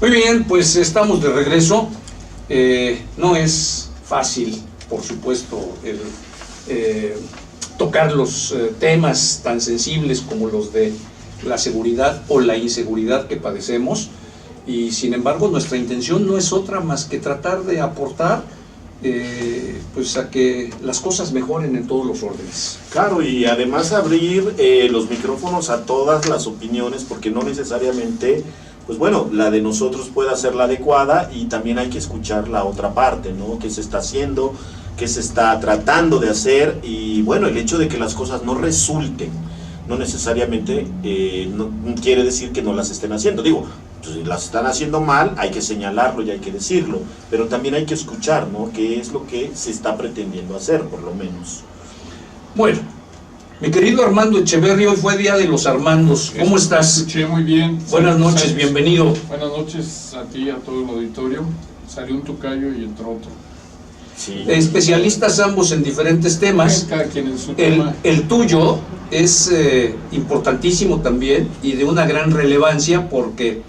Muy bien, pues estamos de regreso. No es fácil, por supuesto, tocar los temas tan sensibles como los de la seguridad o la inseguridad que padecemos, y sin embargo nuestra intención no es otra más que tratar de aportar pues a que las cosas mejoren en todos los órdenes. Claro, y además abrir los micrófonos a todas las opiniones, porque no necesariamente, pues bueno, la de nosotros puede ser la adecuada, y también hay que escuchar la otra parte, ¿no? ¿Qué se está haciendo? ¿Qué se está tratando de hacer? Y bueno, el hecho de que las cosas no resulten, no necesariamente no quiere decir que no las estén haciendo. Digo, si las están haciendo mal, hay que señalarlo y hay que decirlo, pero también hay que escuchar, ¿no? ¿Qué es lo que se está pretendiendo hacer, por lo menos? Bueno, mi querido Armando Echeverri, hoy fue Día de los Armandos. ¿Cómo estás? Escuché muy bien. Buenas noches, bienvenido. Buenas noches a ti y a todo el auditorio. Salió un tocayo y entró otro. Sí. Especialistas ambos en diferentes temas. Cada quien en su tema. El tuyo es importantísimo también y de una gran relevancia, porque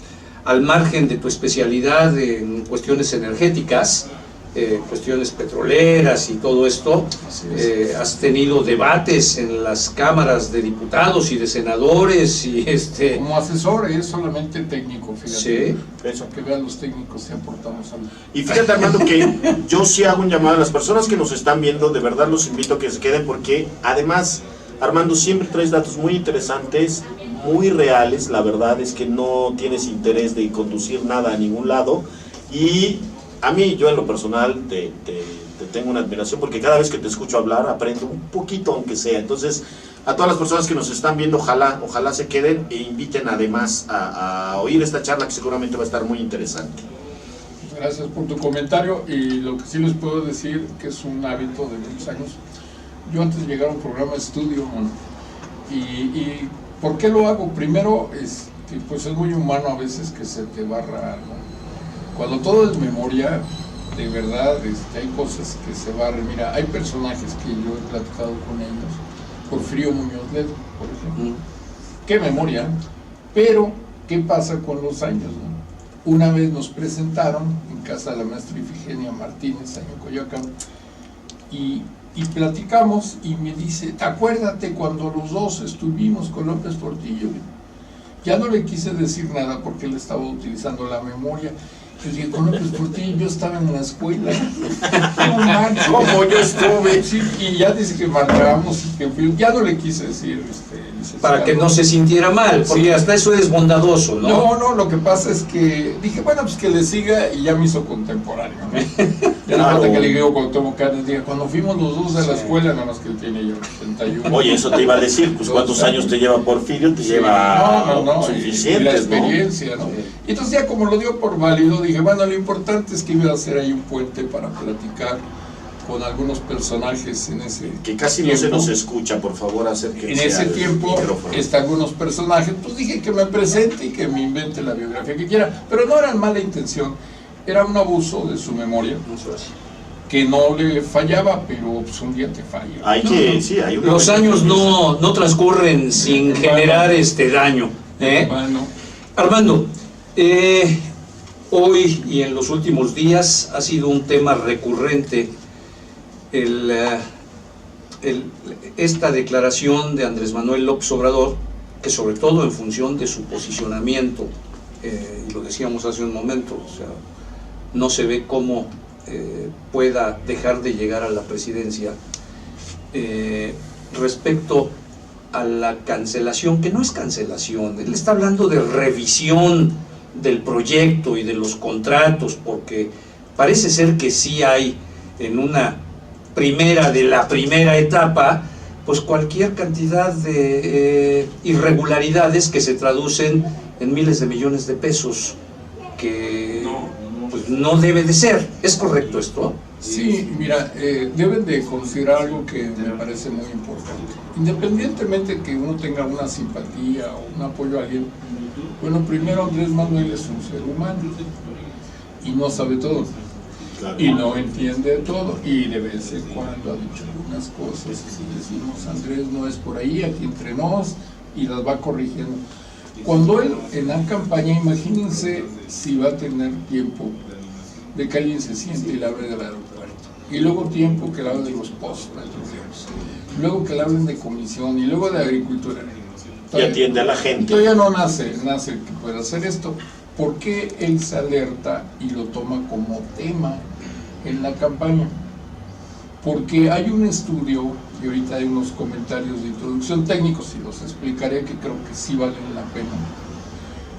al margen de tu especialidad en cuestiones energéticas, cuestiones petroleras y todo esto, has tenido debates en las cámaras de diputados y de senadores y Como asesor es solamente técnico, fíjate. Sí. Eso, que vean los técnicos si aportamos algo. Y fíjate, Armando, que yo sí hago un llamado a las personas que nos están viendo, de verdad los invito a que se queden, porque además, Armando, siempre traes datos muy interesantes, muy reales. La verdad es que no tienes interés de conducir nada a ningún lado, y a mí, yo en lo personal, te tengo una admiración, porque cada vez que te escucho hablar aprendo un poquito, aunque sea. Entonces, a todas las personas que nos están viendo, ojalá se queden e inviten además a oír esta charla, que seguramente va a estar muy interesante. Gracias por tu comentario, y lo que sí les puedo decir, que es un hábito de muchos años. Yo antes de llegar a un programa de estudio, y ¿por qué lo hago? Primero, pues es muy humano a veces que se te barra algo. Cuando todo es memoria, de verdad, hay cosas que se barren. Mira, hay personajes que yo he platicado con ellos, Porfirio Muñoz Ledo, por ejemplo. Qué memoria, pero ¿qué pasa con los años, no? Una vez nos presentaron en casa de la maestra Ifigenia Martínez, allá en Coyoacán, y platicamos, y me dice, acuérdate cuando los dos estuvimos con López Portillo. Ya no le quise decir nada porque él estaba utilizando la memoria. Yo dije, con López Portillo yo estaba en la escuela. No manches, como yo estuve. Sí, y ya dice que marchábamos y que ya no le quise decir. Para que no se sintiera mal, porque sí, hasta eso es bondadoso, ¿no? No, lo que pasa es que dije, bueno, pues que le siga, y ya me hizo contemporáneo, ¿no? Ya no falta que le digo cuando tomo carne, diga, cuando fuimos los dos a la escuela, nada más que él tiene yo 81. Oye, eso te iba a decir, pues ¿cuántos años te lleva Porfirio? Te lleva suficientes, y la experiencia, ¿no? Y entonces ya como lo dio por válido, dije, bueno, lo importante es que iba a hacer ahí un puente para platicar con algunos personajes en ese que casi tiempo. No se nos escucha, por favor, acérquense. En ese tiempo están algunos personajes, pues dije que me presente y que me invente la biografía que quiera, pero no era en mala intención, era un abuso de su memoria, que no le fallaba, pero pues un día te falla. Hay que, sí, hay un los años no transcurren sin generar daño. Bueno. Armando, hoy y en los últimos días ha sido un tema recurrente esta declaración de Andrés Manuel López Obrador, que sobre todo en función de su posicionamiento, y lo decíamos hace un momento, o sea, no se ve cómo pueda dejar de llegar a la presidencia, respecto a la cancelación, que no es cancelación, él está hablando de revisión del proyecto y de los contratos, porque parece ser que sí hay en una de la primera etapa, pues cualquier cantidad de irregularidades que se traducen en miles de millones de pesos, que pues no debe de ser. ¿Es correcto esto? Sí, mira, deben de considerar algo que me parece muy importante. Independientemente que uno tenga una simpatía o un apoyo a alguien, bueno, primero Andrés Manuel es un ser humano y no sabe todo. Claro. Y no entiende todo, y de vez en cuando ha dicho algunas cosas, y si decimos Andrés no es por ahí, aquí entre nos, y las va corrigiendo. Cuando él en la campaña, imagínense si va a tener tiempo de que alguien se siente y le hable del aeropuerto, y luego tiempo que le hable de los pozos petroleros, luego que le hablen de comisión y luego de agricultura. Y atiende a la gente. Todavía no nace que pueda hacer esto. ¿Por qué él se alerta y lo toma como tema en la campaña? Porque hay un estudio, y ahorita hay unos comentarios de introducción técnicos, y los explicaré, que creo que sí valen la pena.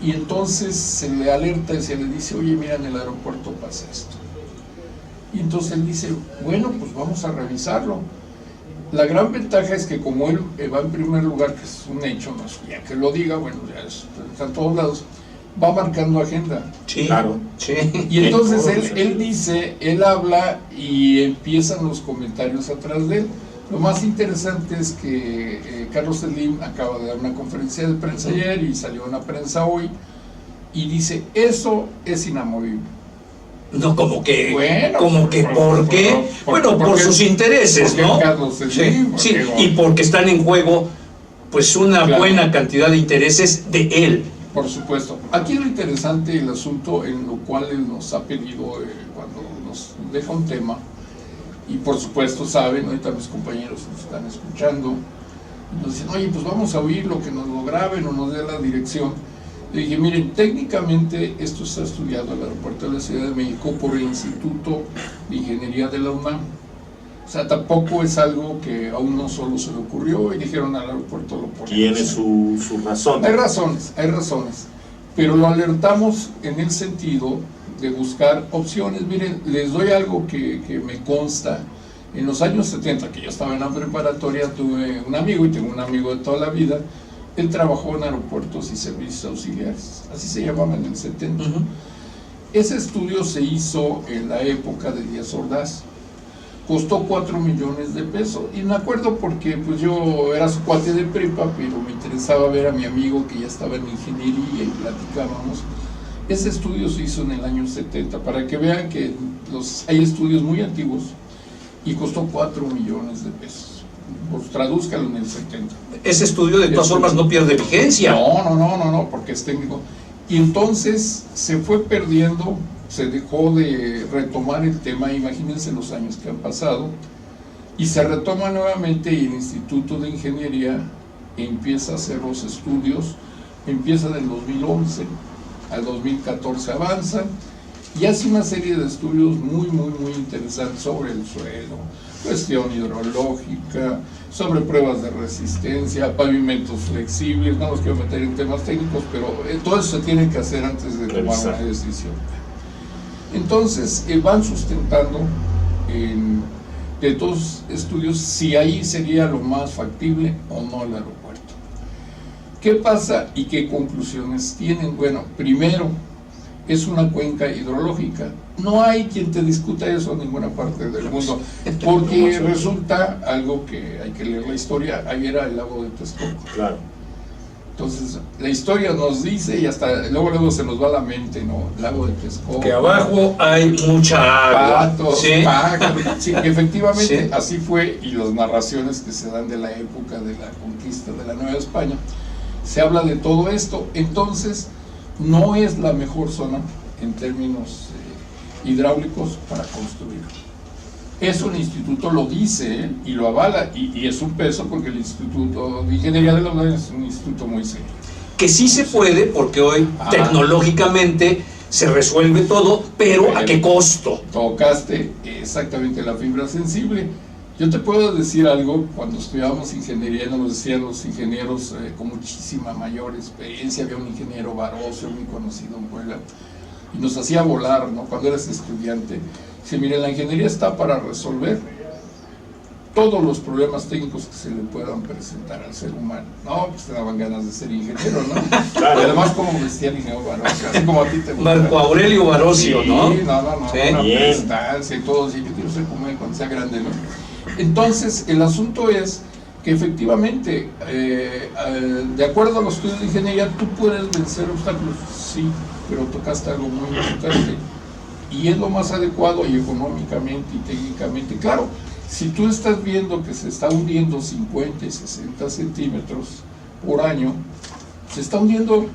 Y entonces se le alerta y se le dice, oye, mira, en el aeropuerto pasa esto. Y entonces él dice, bueno, pues vamos a revisarlo. La gran ventaja es que como él va en primer lugar, que es un hecho, no es ya que lo diga, bueno, ya está en todos lados, va marcando agenda. Sí, claro. Sí. Y entonces él dice, él habla y empiezan los comentarios atrás de él. Lo más interesante es que Carlos Slim acaba de dar una conferencia de prensa ayer y salió una prensa hoy y dice, eso es inamovible. No, como que, Bueno, ¿por qué? Bueno, por sus intereses, ¿no? Carlos Slim, Sí, y porque están en juego, pues, una buena cantidad de intereses de él. Por supuesto. Aquí lo interesante, el asunto en lo cual él nos ha pedido cuando nos deja un tema, y por supuesto saben, ahorita mis compañeros nos están escuchando, y nos dicen, oye, pues vamos a oír lo que nos lo graben o nos dé la dirección. Le dije, miren, técnicamente esto está estudiado en el aeropuerto de la Ciudad de México por el Instituto de Ingeniería de la UNAM. O sea, tampoco es algo que a uno solo se le ocurrió y dijeron al aeropuerto lo ponemos. Tiene su razón. Hay razones, pero lo alertamos en el sentido de buscar opciones. Miren, les doy algo que me consta. En los años 70, que yo estaba en la preparatoria, tuve un amigo, y tengo un amigo de toda la vida. Él trabajó en aeropuertos y servicios auxiliares, así se llamaban en el 70. Ese estudio se hizo en la época de Díaz Ordaz. Costó 4 millones de pesos, y me acuerdo porque pues yo era su cuate de prepa, pero me interesaba ver a mi amigo que ya estaba en ingeniería y platicábamos. Ese estudio se hizo en el año 70, para que vean que hay estudios muy antiguos, y costó 4 millones de pesos. Pues tradúzcalo en el 70. Ese estudio de todas formas no pierde vigencia. No, porque es técnico. Y entonces se fue perdiendo, se dejó de retomar el tema, imagínense los años que han pasado, y se retoma nuevamente, y el Instituto de Ingeniería empieza a hacer los estudios, empieza del 2011 al 2014, avanza, y hace una serie de estudios muy interesantes sobre el suelo, cuestión hidrológica, sobre pruebas de resistencia, pavimentos flexibles. No los quiero meter en temas técnicos, pero todo eso se tiene que hacer antes de tomar una decisión. Entonces van sustentando de todos estudios si ahí sería lo más factible o no el aeropuerto. ¿Qué pasa y qué conclusiones tienen? Bueno, primero, es una cuenca hidrológica. No hay quien te discuta eso en ninguna parte del mundo, porque resulta algo que hay que leer la historia. Ahí era el lago de Texcoco. Claro. Entonces, la historia nos dice, y hasta luego se nos va a la mente, ¿no? El lago de Texcoco. Que abajo hay mucha agua. Patos, ¿sí? pájaros. Sí, efectivamente, Sí. así fue, y las narraciones que se dan de la época de la conquista de la Nueva España, se habla de todo esto. Entonces, no es la mejor zona en términos hidráulicos para construir. Eso el instituto lo dice y lo avala, y es un peso, porque el Instituto de Ingeniería de la UNAM es un instituto muy serio. Que sí se puede, porque hoy tecnológicamente se resuelve todo, pero ¿a qué costo? Tocaste exactamente la fibra sensible. Yo te puedo decir algo, cuando estudiábamos ingeniería nos decían los ingenieros con muchísima mayor experiencia. Había un ingeniero Barocio, muy conocido en Puebla, y nos hacía volar, ¿no? Cuando eres estudiante. Dice, mire, la ingeniería está para resolver todos los problemas técnicos que se le puedan presentar al ser humano. No, pues te daban ganas de ser ingeniero, ¿no? Claro. Y además, como vestía el ingeniero Barocio, así como a ti te gusta. Marco Aurelio Barocio, Sí, ¿no? No, Sí. una Bien. prestancia y todo, sí, yo quiero ser como él cuando sea grande, ¿no? Entonces, el asunto es que efectivamente, de acuerdo a los estudios de ingeniería, tú puedes vencer obstáculos, sí, pero tocaste algo muy importante, y es lo más adecuado, y económicamente y técnicamente. Claro, si tú estás viendo que se está hundiendo 50 y 60 centímetros por año, se está hundiendo.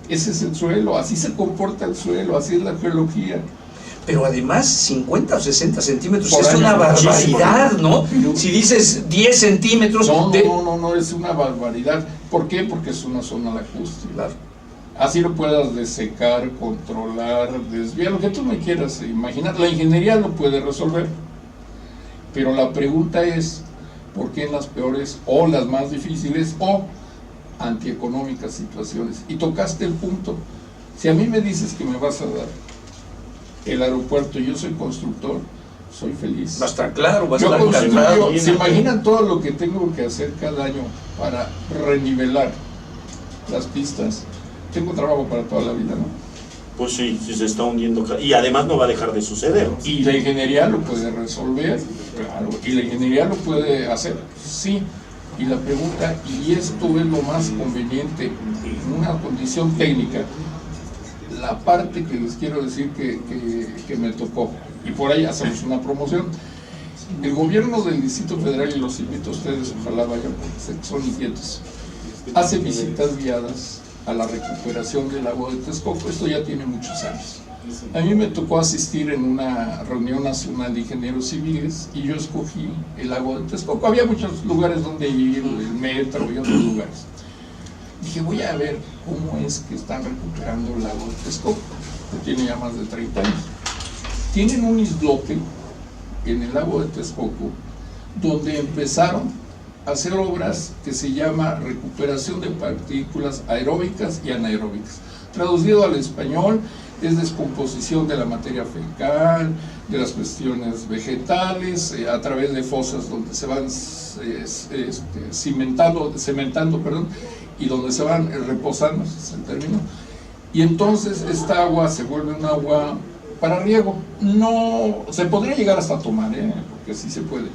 Ese es el suelo, así se comporta el suelo, así es la geología. Pero además 50 o 60 centímetros Por es año, una muchísimo. barbaridad, ¿no? Pero- Si dices 10 centímetros... No, es una barbaridad. ¿Por qué? Porque es una zona lacustre. Claro. Así lo puedas desecar, controlar, desviar, lo que tú me quieras imaginar. La ingeniería lo puede resolver. Pero la pregunta es, ¿por qué en las peores o las más difíciles o antieconómicas situaciones? Y tocaste el punto. Si a mí me dices que me vas a dar el aeropuerto y yo soy constructor, soy feliz. Va a estar claro, va a Yo estar construyo, encantado. ¿se imaginan todo lo que tengo que hacer cada año para renivelar las pistas? Tengo trabajo para toda la vida, ¿no? Pues sí, sí se está hundiendo. Y además no va a dejar de suceder. Y la ingeniería lo puede resolver, claro, y la ingeniería lo puede hacer, sí. Y la pregunta, ¿y esto es lo más conveniente en una condición técnica? La parte que les quiero decir que me tocó, y por ahí hacemos una promoción. El gobierno del Distrito Federal, y los invito a ustedes, ojalá vayan porque sé que son inquietos, hace visitas guiadas a la recuperación del lago de Texcoco. Esto ya tiene muchos años. A mí me tocó asistir en una reunión nacional de ingenieros civiles y yo escogí el lago de Texcoco. Había muchos lugares donde ir, el metro y otros lugares. Dije, voy a ver cómo es que están recuperando el lago de Texcoco, que tiene ya más de 30 años. Tienen un islote en el lago de Texcoco donde empezaron a hacer obras que se llama recuperación de partículas aeróbicas y anaeróbicas. Traducido al español, es descomposición de la materia fecal, de las cuestiones vegetales, a través de fosas donde se van cementando, y donde se van reposando, ese es el término, y entonces esta agua se vuelve un agua para riego. No, se podría llegar hasta tomar, porque sí se puede,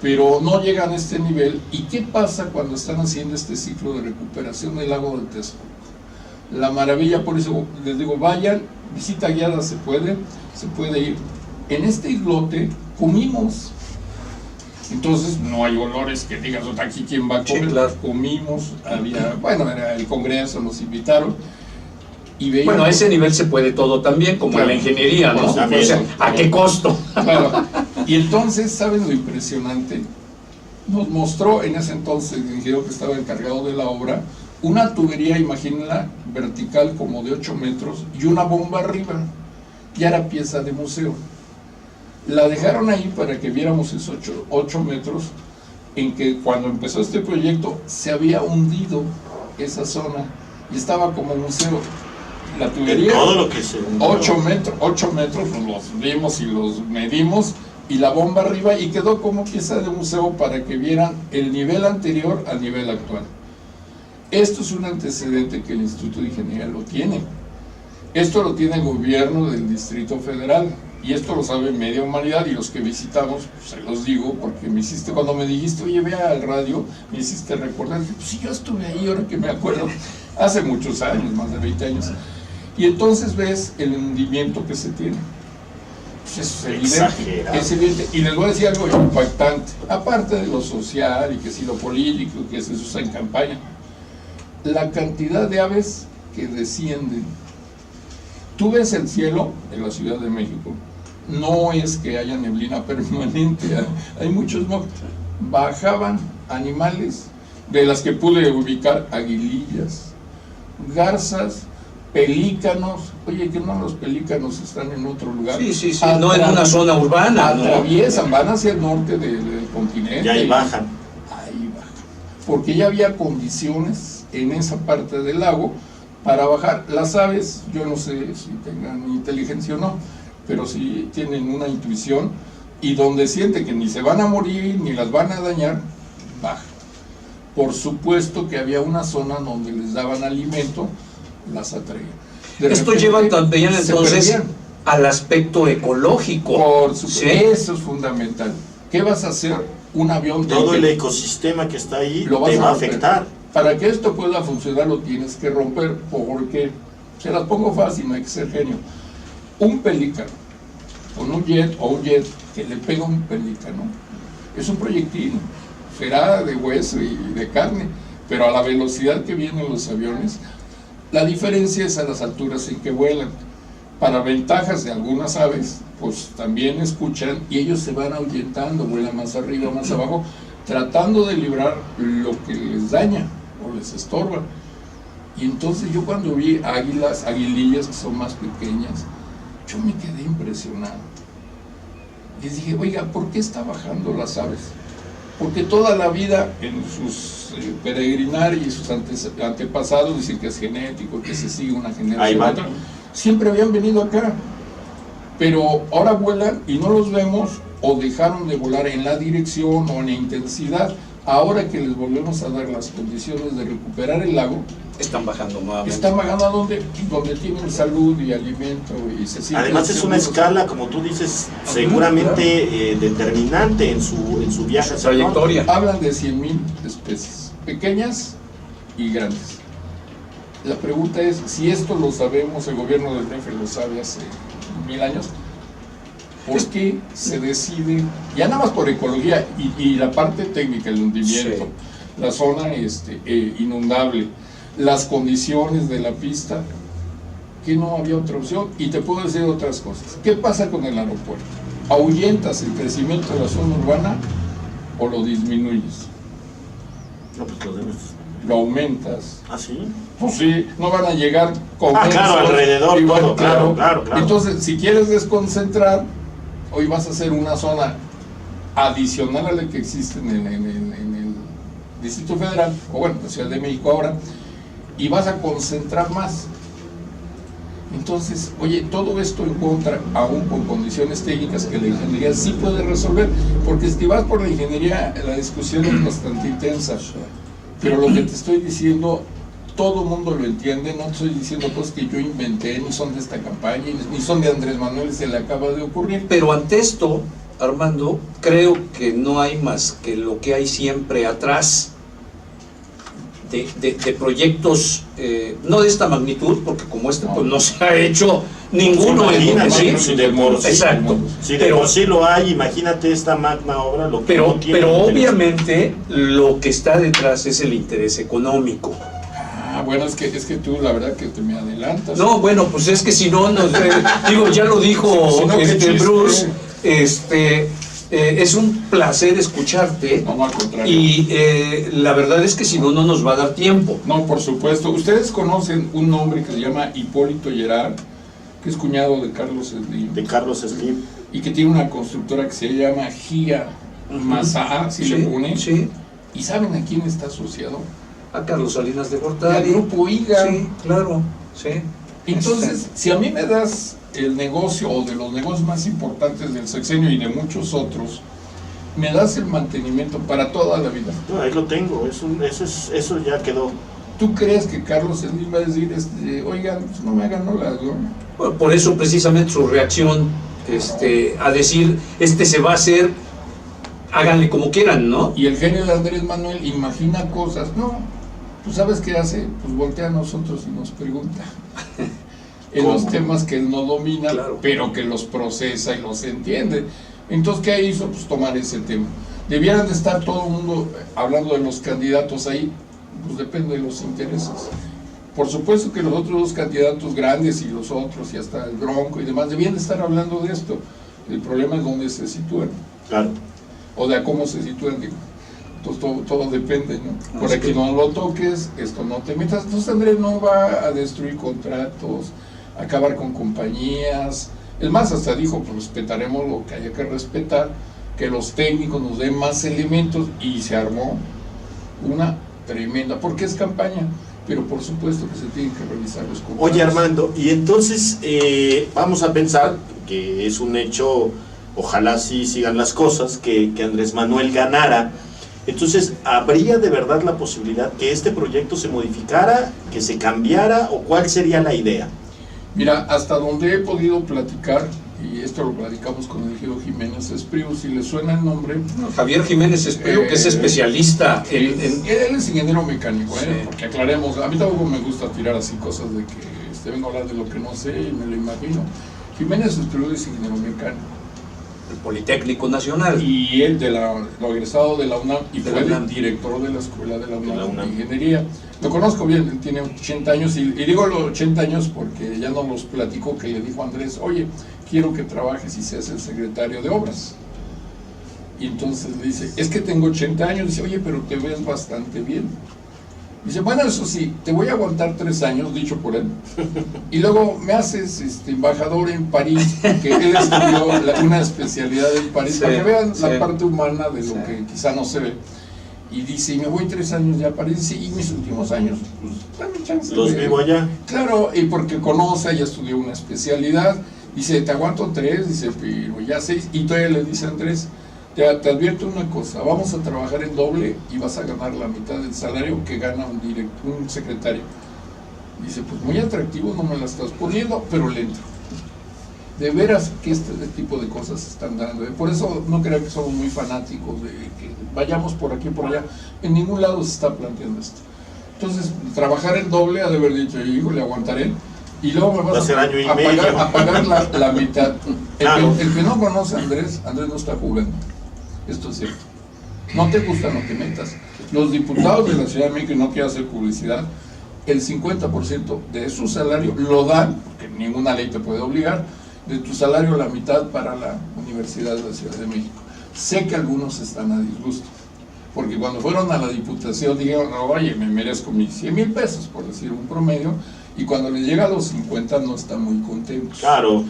pero no llegan a este nivel. ¿Y qué pasa cuando están haciendo este ciclo de recuperación del lago del Texcoco? La maravilla, por eso les digo, vayan, visita guiada se puede ir. En este islote comimos, entonces no hay olores que digas, aquí quién va a comer. Sí, claro. Comimos, era el congreso, nos invitaron y veíamos. Bueno, a ese nivel se puede todo también, como Claro. en la ingeniería, ¿no? Por O sea, supuesto. ¿a qué costo? Claro. Y entonces, ¿saben lo impresionante? Nos mostró en ese entonces el ingeniero que estaba encargado de la obra una tubería, imagínenla, vertical como de 8 metros y una bomba arriba. Ya era pieza de museo. La dejaron ahí para que viéramos esos 8 metros en que cuando empezó este proyecto se había hundido esa zona y estaba como museo. La tubería, Todo lo que se 8 metros, nos los vimos y los medimos, y la bomba arriba, y quedó como pieza de museo para que vieran el nivel anterior al nivel actual. Esto es un antecedente que el Instituto de Ingeniería lo tiene. Esto lo tiene el gobierno del Distrito Federal, y esto lo sabe Media Humanidad, y los que visitamos, pues, se los digo, porque cuando me dijiste, oye, vea al radio, me hiciste recordar, dije, pues sí, yo estuve ahí, ahora que me acuerdo, hace muchos años, más de 20 años, y entonces ves el hundimiento que se tiene. Pues eso es evidente, Exagerado. es evidente. Y les voy a decir algo impactante, aparte de lo social y que si lo político, que se usa en campaña, la cantidad de aves que descienden. Tú ves el cielo de la Ciudad de México, no es que haya neblina permanente, hay muchos bajaban animales, de las que pude ubicar, aguilillas, garzas, pelícanos. Oye, que no, los pelícanos están en otro lugar. Sí, no en una zona urbana, ¿no? Atraviesan, van hacia el norte del continente. Y ahí bajan. Ahí bajan. Porque ya había condiciones en esa parte del lago para bajar. Las aves, yo no sé si tengan inteligencia o no, pero sí tienen una intuición, y donde sienten que ni se van a morir ni las van a dañar, bajan. Por supuesto que había una zona donde les daban alimento, las atraían. Esto lleva también se entonces perdían. al aspecto ecológico. Por supuesto, ¿sí? eso es fundamental. ¿Qué vas a hacer? Un avión de Todo el ecosistema que está ahí lo vas te va a romper. afectar. Para que esto pueda funcionar lo tienes que romper, porque se las pongo fácil, no hay que ser genio. Un pelícano con un jet que le pega un pelícano es un proyectil, será de hueso y de carne, pero a la velocidad que vienen los aviones, La diferencia es a las alturas en que vuelan. Para ventajas de algunas aves, pues también escuchan y ellos se van ahuyentando, vuelan más arriba, más abajo, tratando de librar lo que les daña o les estorba. Y entonces yo cuando vi águilas, aguilillas que son más pequeñas, yo me quedé impresionado. Y dije, oiga, ¿por qué está bajando las aves? Porque toda la vida en sus peregrinar y sus antepasados dicen que es genético, que se sigue una generación a otra. Siempre habían venido acá, pero ahora vuelan y no los vemos o dejaron de volar en la dirección o en la intensidad. Ahora que les volvemos a dar las condiciones de recuperar el lago, están bajando nuevamente. Están bajando a donde tienen salud y alimento y se sienten. Además es una escala, como tú dices, seguramente determinante en su viaje, su trayectoria. Hablan de 100,000 especies, pequeñas y grandes. La pregunta es, si esto lo sabemos, el gobierno del DF lo sabe hace 1000 años, ¿por qué se decide, ya nada más por ecología y la parte técnica, el hundimiento, sí, la zona inundable, las condiciones de la pista, que no había otra opción? Y te puedo decir otras cosas. ¿Qué pasa con el aeropuerto? ¿Ahuyentas el crecimiento de la zona urbana o lo disminuyes? No, pues lo debes. ¿Lo aumentas? ¿Ah, sí? Pues sí, no van a llegar con claro, alrededor, todo, claro. Entonces, si quieres desconcentrar, hoy vas a hacer una zona adicional a la que existe en el Distrito Federal, o bueno, la Ciudad de México ahora, y vas a concentrar más. Entonces, oye, todo esto en contra, aún con condiciones técnicas que la ingeniería sí puede resolver, porque si vas por la ingeniería, la discusión es bastante intensa, pero lo que te estoy diciendo, todo el mundo lo entiende, no estoy diciendo cosas que yo inventé, ni son de esta campaña, ni son de Andrés Manuel, se le acaba de ocurrir. Pero ante esto, Armando, creo que no hay más que lo que hay siempre atrás de proyectos, no de esta magnitud, porque como este pues no se ha hecho ninguno en el mundo, ¿sí? De por sí, exacto. Si de por sí lo hay, imagínate esta magna obra, lo que no tiene. Pero obviamente lo que está detrás es el interés económico. Bueno, es que tú la verdad que te me adelantas. No, bueno, pues es que si no, digo, ya lo dijo si no, Bruce, es un placer escucharte. No, al contrario. Y la verdad es que si no, no nos va a dar tiempo. No, por supuesto. Ustedes conocen un hombre que se llama Hipólito Gerard, que es cuñado de Carlos Slim. De Carlos Slim. Y que tiene una constructora que se llama GIA Mazaa, si le pone. Sí. ¿Y saben a quién está asociado? A Carlos Salinas de Gortari. Al grupo IGA. Sí, claro, sí. Entonces, si a mí me das el negocio o de los negocios más importantes del sexenio y de muchos otros, me das el mantenimiento para toda la vida. No, ahí lo tengo, eso ya quedó. ¿Tú crees que Carlos Slim va a decir, oigan, pues no me hagan olas, ¿no? Bueno, por eso precisamente su reacción a decir, se va a hacer, háganle como quieran, ¿no? Y el genio de Andrés Manuel imagina cosas, no. ¿Tú sabes qué hace? Pues voltea a nosotros y nos pregunta en los temas que él no domina, claro, pero que los procesa y los entiende. Entonces, ¿qué hizo? Pues tomar ese tema. Debieran de estar todo el mundo hablando de los candidatos ahí, pues depende de los intereses. Por supuesto que los otros dos candidatos grandes y los otros, y hasta el Bronco y demás, debían de estar hablando de esto. El problema es dónde se sitúan. Claro. O de a cómo se sitúan, digo. Entonces todo depende, ¿no? Por aquí no lo toques, esto no te metas. Entonces Andrés no va a destruir contratos, a acabar con compañías. Es más, hasta dijo, pues respetaremos lo que haya que respetar, que los técnicos nos den más elementos, y se armó una tremenda, porque es campaña, pero por supuesto que se tienen que revisar los contratos. Oye, Armando, y entonces vamos a pensar que es un hecho, ojalá así sigan las cosas, que Andrés Manuel ganara. Entonces, ¿habría de verdad la posibilidad que este proyecto se modificara, que se cambiara, o cuál sería la idea? Mira, hasta donde he podido platicar, y esto lo platicamos con el ingeniero Jiménez Espriu, si le suena el nombre. Javier Jiménez Espriu, que es especialista él es ingeniero mecánico, sí, porque aclaremos, a mí tampoco me gusta tirar así cosas de que vengo a hablar de lo que no sé y me lo imagino. Jiménez Espriu es ingeniero mecánico. el Politécnico Nacional. Y él lo egresado de la UNAM y De fue la UNAM. el director de la escuela de la UNAM, De la UNAM. de Ingeniería. Lo conozco bien, él tiene 80 años y digo los 80 años porque ya nos los platicó que le dijo a Andrés, oye, quiero que trabajes y seas el secretario de obras. Y entonces le dice, es que tengo 80 años, dice, oye, pero te ves bastante bien. Dice, bueno, eso sí, te voy a aguantar 3 años, dicho por él, y luego me haces embajador en París, porque él estudió una especialidad en París, Sí, para que vean sí. la parte humana de lo Sí. que quizá no se ve. Y dice, y me voy 3 años ya a París, dice, y mis últimos años, pues dame chance. Los vivo allá. Claro, y porque conoce, ya estudió una especialidad, dice, te aguanto 3, dice, pero ya 6, y todavía le dice a Andrés, te advierto una cosa, vamos a trabajar en doble y vas a ganar la mitad del salario que gana un secretario. Dice, pues muy atractivo, no me la estás poniendo, pero le entro. De veras que este tipo de cosas se están dando. Por eso no creo que somos muy fanáticos de que vayamos por aquí y por allá. En ningún lado se está planteando esto. Entonces, trabajar en doble ha de haber dicho, hijo, le aguantaré. Y luego me Va a vas ser año y a medio. pagar la mitad. Claro. El que no conoce a Andrés no está jugando. Esto es cierto. No te gusta, no te metas. Los diputados de la Ciudad de México, y no quiero hacer publicidad, el 50% de su salario lo dan, porque ninguna ley te puede obligar, de tu salario la mitad para la Universidad de la Ciudad de México. Sé que algunos están a disgusto, porque cuando fueron a la diputación dijeron, no, oye, me merezco mis 100,000 pesos, por decir un promedio, y cuando les llega a los 50 no están muy contentos. Claro.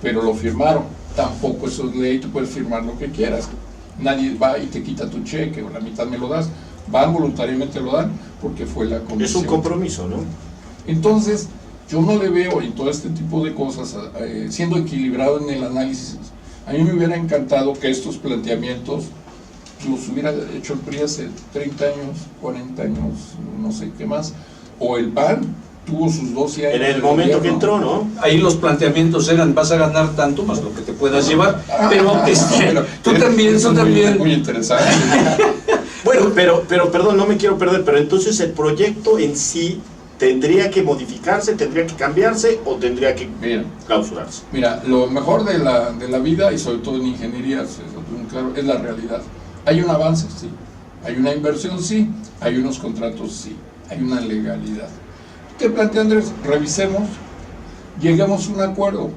Pero lo firmaron. Tampoco eso es ley, tú puedes firmar lo que quieras. Nadie va y te quita tu cheque o la mitad me lo das. Van voluntariamente, lo dan porque fue la comisión. Es un compromiso, ¿no? Entonces, yo no le veo en todo este tipo de cosas, siendo equilibrado en el análisis. A mí me hubiera encantado que estos planteamientos los hubiera hecho el PRI hace 30 años, 40 años, no sé qué más, o el PAN tuvo sus 12 años. En el de momento que gobierno. entró, ¿no? Ahí los planteamientos eran, vas a ganar tanto más lo que te puedas llevar, pero tú también, Eso tú es también. muy interesante. Bueno, pero perdón, no me quiero perder, pero entonces el proyecto en sí tendría que modificarse, tendría que cambiarse o tendría que Mira, clausurarse. Mira, lo mejor de la vida, y sobre todo en ingeniería, claro, es la realidad. Hay un avance, sí. Hay una inversión, sí. Hay unos contratos, sí. Hay una legalidad. ¿Qué plantea Andrés? Revisemos, lleguemos a un acuerdo.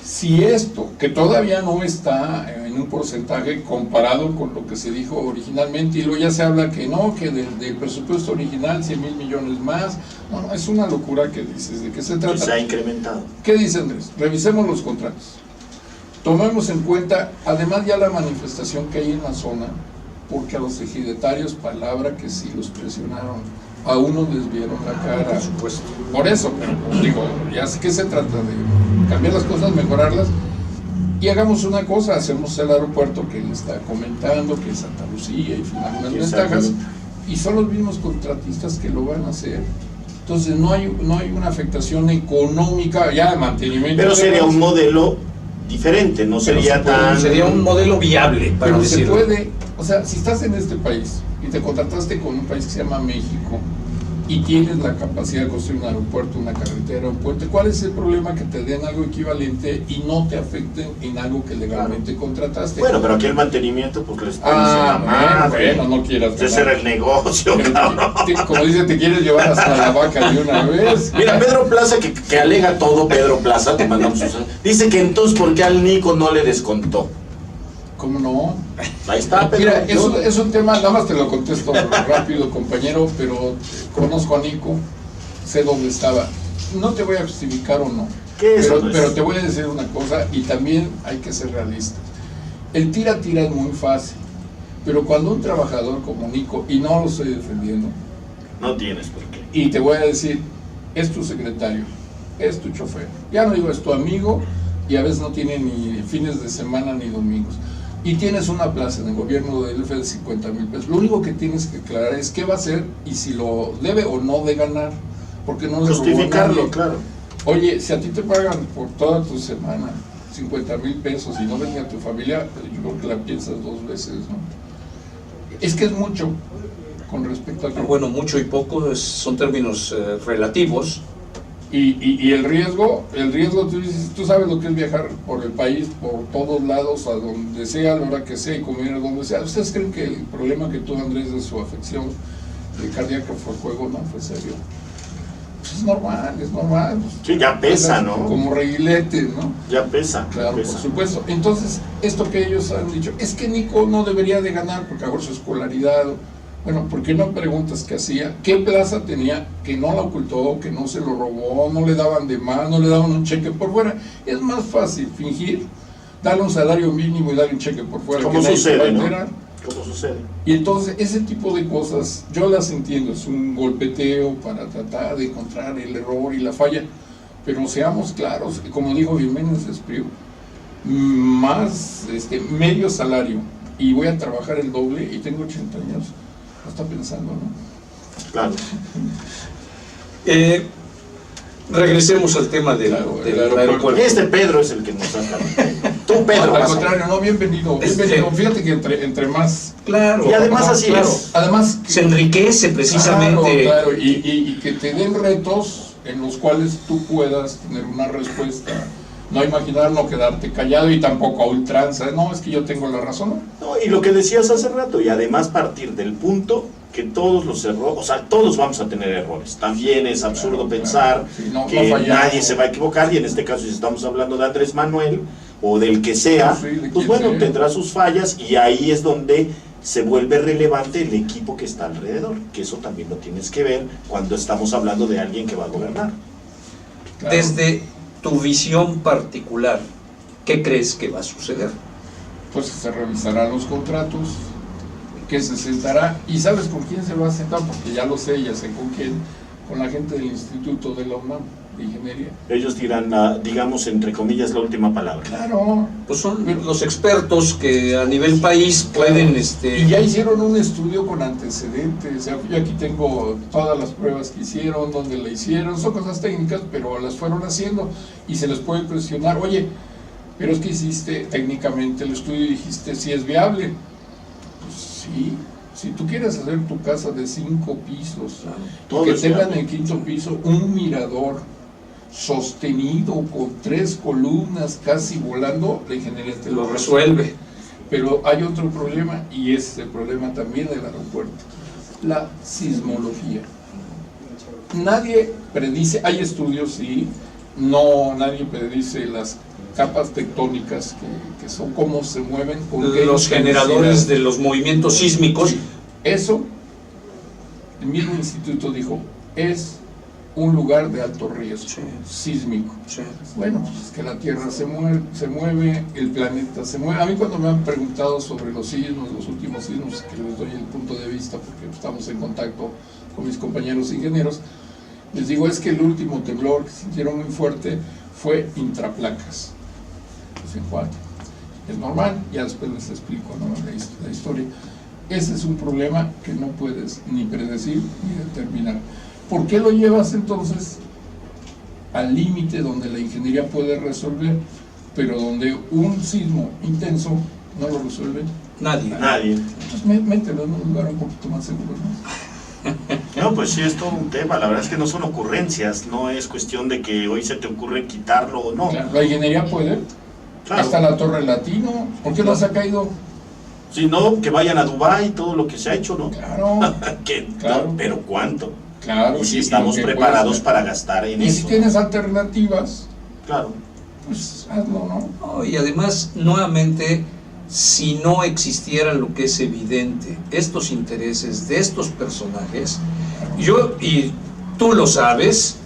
Si esto, que todavía no está en un porcentaje comparado con lo que se dijo originalmente, y luego ya se habla que no, que del presupuesto original 100,000 millones más, no, es una locura que dices, ¿de qué se Que trata? se ha incrementado. ¿Qué dice Andrés? Revisemos los contratos. Tomemos en cuenta, además ya la manifestación que hay en la zona, porque a los ejidatarios, palabra que sí los presionaron, a unos les vieron la cara. Por supuesto. Por eso, pero digo, ya sé que se trata de cambiar las cosas, mejorarlas, y hagamos una cosa, hacemos el aeropuerto que él está comentando, que es Santa Lucía y algunas ventajas, y son los mismos contratistas que lo van a hacer. Entonces no hay una afectación económica, ya de mantenimiento. Pero sería un modelo diferente, no sería se puede, tan... Sería un modelo viable, para pero se decirlo. puede, o sea, si estás en este país y te contrataste con un país que se llama México y tienes la capacidad de construir un aeropuerto, una carretera, un puente, ¿cuál es el problema? Que te den algo equivalente y no te afecten en algo que legalmente contrataste. Bueno, pero aquí el mantenimiento, pues les pones en la madre. bueno, no quieras Ese ganar. era el negocio, Pero cabrón. como dice, te quieres llevar hasta la vaca de una vez. Mira, Pedro Plaza, que alega todo, Pedro Plaza, te mandamos un saludo. Dice que entonces, ¿por qué al Nico no le descontó? ¿Cómo no? Ahí está, Pedro. Mira, es un tema, nada más te lo contesto rápido, compañero, pero conozco a Nico, sé dónde estaba. No te voy a justificar o no, ¿Qué es eso? pero te voy a decir una cosa, y también hay que ser realistas. El tira-tira es muy fácil, pero cuando un trabajador como Nico, y no lo estoy defendiendo, No tienes por qué. y te voy a decir, es tu secretario, es tu chofer, ya no digo es tu amigo, y a veces no tiene ni fines de semana ni domingos, y tienes una plaza en el gobierno del DF de 50,000 pesos, lo único que tienes que aclarar es qué va a hacer y si lo debe o no de ganar, porque no le robó a Justificarlo, nadie. claro. Oye, si a ti te pagan por toda tu semana 50,000 pesos y no venga tu familia, yo creo que la piensas 2 veces, ¿no? Es que es mucho con respecto a que... Bueno, mucho y poco son términos relativos, Y el riesgo, tú sabes lo que es viajar por el país, por todos lados, a donde sea, a la hora que sea y comer a donde sea. ¿Ustedes creen que el problema que tuvo Andrés de su afección cardíaca fue juego? No, fue serio. Pues es normal. Sí, ya pesa, ¿no? Como reguilete, ¿no? Ya pesa. Claro, pesa. por supuesto. Entonces, esto que ellos han dicho, es que Nico no debería de ganar porque ahora su escolaridad. Bueno, ¿por qué no preguntas qué hacía? ¿Qué plaza tenía que no la ocultó, que no se lo robó, no le daban de más, no le daban un cheque por fuera? Es más fácil fingir, darle un salario mínimo y darle un cheque por fuera. ¿Cómo sucede, no? ¿Cómo sucede? Y entonces ese tipo de cosas yo las entiendo, es un golpeteo para tratar de encontrar el error y la falla, pero seamos claros, como dijo Jiménez Espriu, más medio salario y voy a trabajar el doble y tengo 80 años. No está pensando, ¿no? Claro. Regresemos al tema del aeropuerto. Este Pedro es el que nos saca. Tú, Pedro. Al contrario, no, bienvenido. Fíjate que entre más... Claro. Y además así es. Además... Se enriquece precisamente. Claro, y que te den retos en los cuales tú puedas tener una respuesta. No imaginar, no quedarte callado y tampoco a ultranza. No, es que yo tengo la razón. No, y lo que decías hace rato, y además partir del punto que todos los errores, o sea, todos vamos a tener errores. También es absurdo pensar sí, que nadie se va a equivocar, y en este caso si estamos hablando de Andrés Manuel o del que sea, pues bueno, tendrá sus fallas, y ahí es donde se vuelve relevante el equipo que está alrededor, que eso también lo tienes que ver cuando estamos hablando de alguien que va a gobernar. Claro. Desde tu visión particular, ¿qué crees que va a suceder? Pues se revisarán los contratos, que se sentará, y ¿sabes con quién se va a sentar? Porque ya lo sé, ya sé con quién, con la gente del Instituto de la UNAM de Ingeniería. Ellos dirán, digamos, entre comillas, la última palabra. Claro. Pues son los expertos que a nivel país pueden... Y ya hicieron un estudio con antecedentes, o sea, yo aquí tengo todas las pruebas que hicieron, dónde la hicieron, son cosas técnicas, pero las fueron haciendo, y se les puede cuestionar, oye, pero es que hiciste técnicamente el estudio y dijiste si es viable. Pues sí, si tú quieres hacer tu casa de 5 pisos, que tengan en el 5º piso un mirador sostenido con 3 columnas casi volando, la ingeniería te lo resuelve. Pero hay otro problema, y es el problema también del aeropuerto, la sismología. Nadie predice, hay estudios, sí, no, nadie predice las capas tectónicas que son cómo se mueven, con qué los generadores de los movimientos sísmicos. Eso, el mismo instituto dijo, es un lugar de alto riesgo, sísmico. Sí. Bueno, pues es que la Tierra se mueve, el planeta se mueve. A mí cuando me han preguntado sobre los sismos, los últimos sismos, que les doy el punto de vista porque estamos en contacto con mis compañeros ingenieros, les digo, es que el último temblor que sintieron muy fuerte fue intraplacas, en 4. Es normal, ya después les explico, ¿no?, la historia. Ese es un problema que no puedes ni predecir ni determinar. ¿Por qué lo llevas entonces al límite donde la ingeniería puede resolver, pero donde un sismo intenso no lo resuelve Nadie. Entonces mételo en un lugar un poquito más seguro, ¿no? No, pues sí, es todo un tema. La verdad es que no son ocurrencias, no es cuestión de que hoy se te ocurre quitarlo o no. Claro, la ingeniería puede. Claro. Hasta la Torre Latino, ¿por qué no se ha caído? Si no, que vayan a Dubái, todo lo que se ha hecho, ¿no? Claro. Claro. No, pero ¿cuánto? Claro. Y si estamos preparados para gastar en y eso. si tienes alternativas, Claro. pues hazlo, ¿no? No, y además, nuevamente, si no existiera lo que es evidente, estos intereses de estos personajes, y tú lo sabes,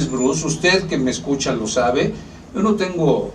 Bruce, usted que me escucha lo sabe, yo no tengo